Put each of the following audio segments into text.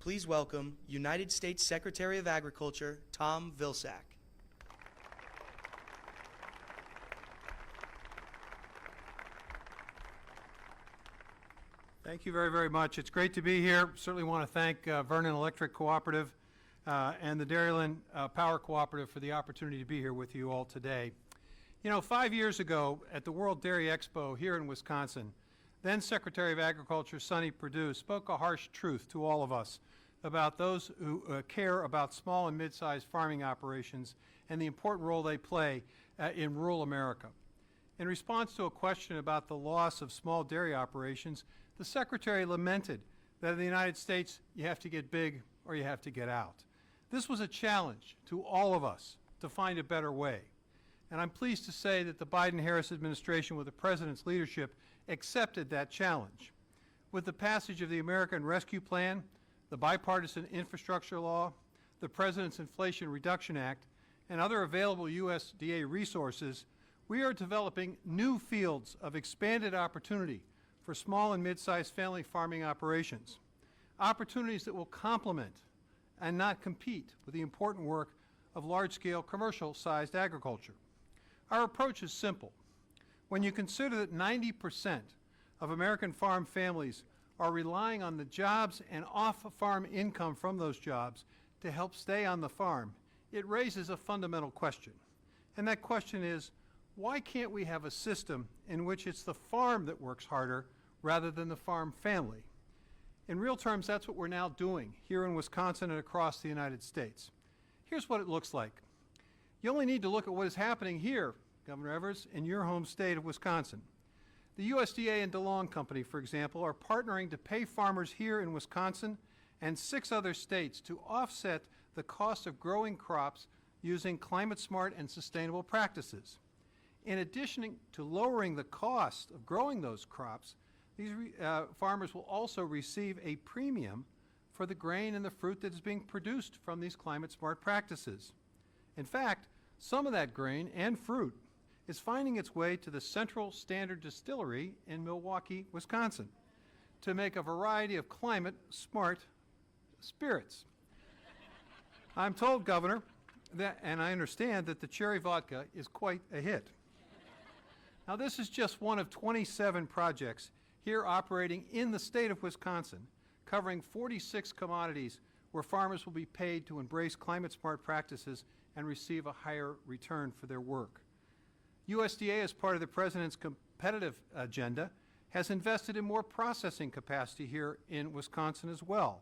Please welcome United States Secretary of Agriculture, Tom Vilsack. Thank you very, very much. It's great to be here. Certainly want to thank Vernon Electric Cooperative and the Dairyland Power Cooperative for the opportunity to be here with you all today. You know, 5 years ago at the World Dairy Expo here in Wisconsin, then Secretary of Agriculture Sonny Perdue spoke a harsh truth to all of us about those who care about small and mid-sized farming operations and the important role they play in rural America. In response to a question about the loss of small dairy operations, the Secretary lamented that in the United States you have to get big or you have to get out. This was a challenge to all of us to find a better way. And I'm pleased to say that the Biden-Harris administration, with the President's leadership, accepted that challenge. With the passage of the American Rescue Plan, the bipartisan infrastructure law, the President's Inflation Reduction Act, and other available USDA resources, we are developing new fields of expanded opportunity for small and mid-sized family farming operations, opportunities that will complement and not compete with the important work of large-scale commercial-sized agriculture. Our approach is simple. When you consider that 90% of American farm families are relying on the jobs and off-farm income from those jobs to help stay on the farm, it raises a fundamental question. And that question is, why can't we have a system in which it's the farm that works harder rather than the farm family? In real terms, that's what we're now doing here in Wisconsin and across the United States. Here's what it looks like. You only need to look at what is happening here, Governor Evers, in your home state of Wisconsin. The USDA and DeLong Company, for example, are partnering to pay farmers here in Wisconsin and 6 other states to offset the cost of growing crops using climate-smart and sustainable practices. In addition to lowering the cost of growing those crops, these farmers will also receive a premium for the grain and the fruit that is being produced from these climate-smart practices. In fact, some of that grain and fruit is finding its way to the Central Standard Distillery in Milwaukee, Wisconsin, to make a variety of climate-smart spirits. I'm told, Governor, that, and I understand that the cherry vodka is quite a hit. Now, this is just one of 27 projects here operating in the state of Wisconsin, covering 46 commodities where farmers will be paid to embrace climate-smart practices and receive a higher return for their work. USDA, as part of the President's competitive agenda, has invested in more processing capacity here in Wisconsin as well.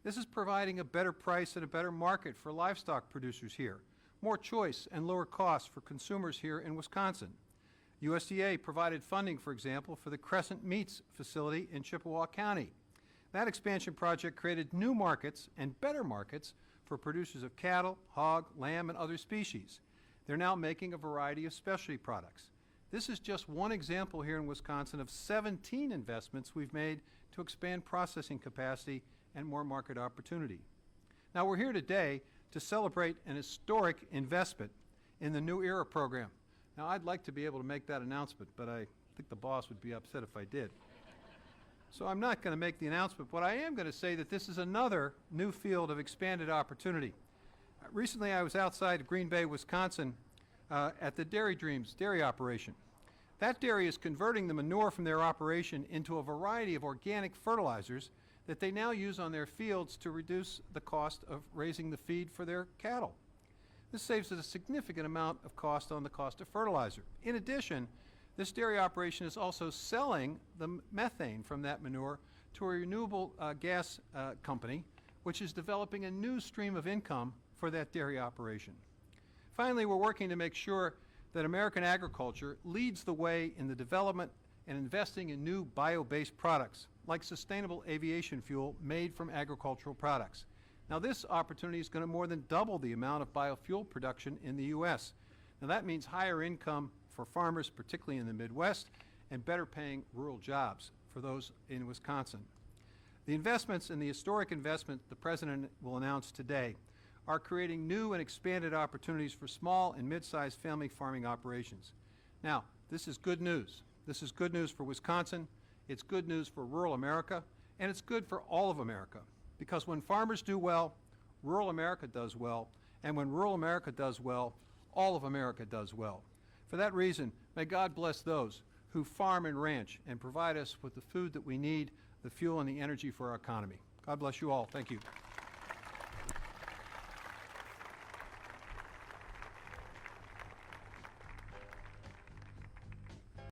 This is providing a better price and a better market for livestock producers here, more choice and lower costs for consumers here in Wisconsin. USDA provided funding, for example, for the Crescent Meats facility in Chippewa County. That expansion project created new markets and better markets for producers of cattle, hog, lamb, and other species. They're now making a variety of specialty products. This is just one example here in Wisconsin of 17 investments we've made to expand processing capacity and more market opportunity. Now, we're here today to celebrate an historic investment in the New Era program. Now, I'd like to be able to make that announcement, but I think the boss would be upset if I did. So I'm not going to make the announcement, but I am going to say that this is another new field of expanded opportunity. Recently, I was outside of Green Bay, Wisconsin, at the Dairy Dreams dairy operation. That dairy is converting the manure from their operation into a variety of organic fertilizers that they now use on their fields to reduce the cost of raising the feed for their cattle. This saves us a significant amount of cost on the cost of fertilizer. In addition, this dairy operation is also selling the methane from that manure to a renewable gas company, which is developing a new stream of income for that dairy operation. Finally, we're working to make sure that American agriculture leads the way in the development and investing in new bio-based products, like sustainable aviation fuel made from agricultural products. Now, this opportunity is going to more than double the amount of biofuel production in the U.S. Now, that means higher income for farmers, particularly in the Midwest, and better paying rural jobs for those in Wisconsin. The investments and the historic investment the President will announce today are creating new and expanded opportunities for small and mid-sized family farming operations. Now, this is good news. This is good news for Wisconsin, it's good news for rural America, and it's good for all of America, because when farmers do well, rural America does well, and when rural America does well, all of America does well. For that reason, may God bless those who farm and ranch and provide us with the food that we need, the fuel and the energy for our economy. God bless you all. Thank you.